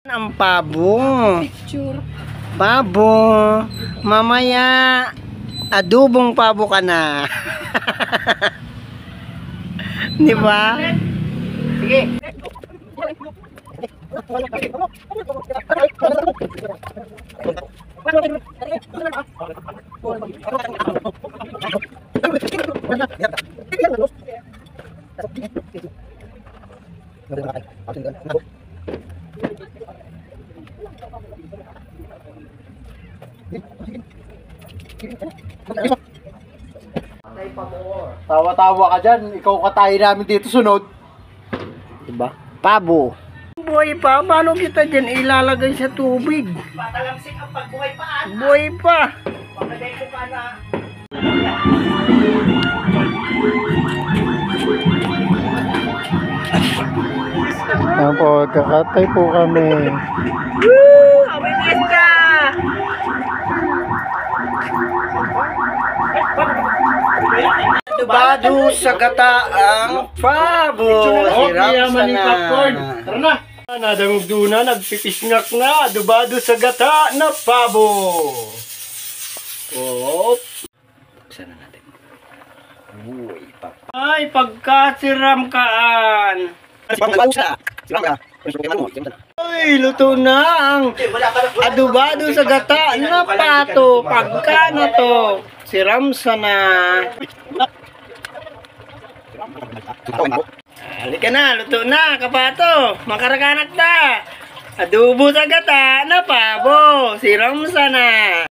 Ang pabo. Picture. Pabo. Mamaya, adubong pabo ka na. Di ba? Sige. Tawa-tawa ka dyan. Ikaw katayin namin dito sunod. Diba? Pabo. Buhay pa, paano kita dyan ilalagay sa tubig? Patalamsik ang pagbuhay pa. Buhay pa. Pagkagay ko pa na. Ayan po, kakatay po kami. Woo! Happy fiesta! Adubado sa gataang pabo. Hirap sana. Tara na. Nadangduna, nagpipisngak na. Adubado sa gata na pabo. Op. Sana natin. Uy, ay, pagkasiram kaan. Ay, luto na ang adubado sa gata na pato. Pagka na to, siram sana. Halika na, luto na, kapato. Makarakanak ta. Adobo sa gata na pabo. Siram sana.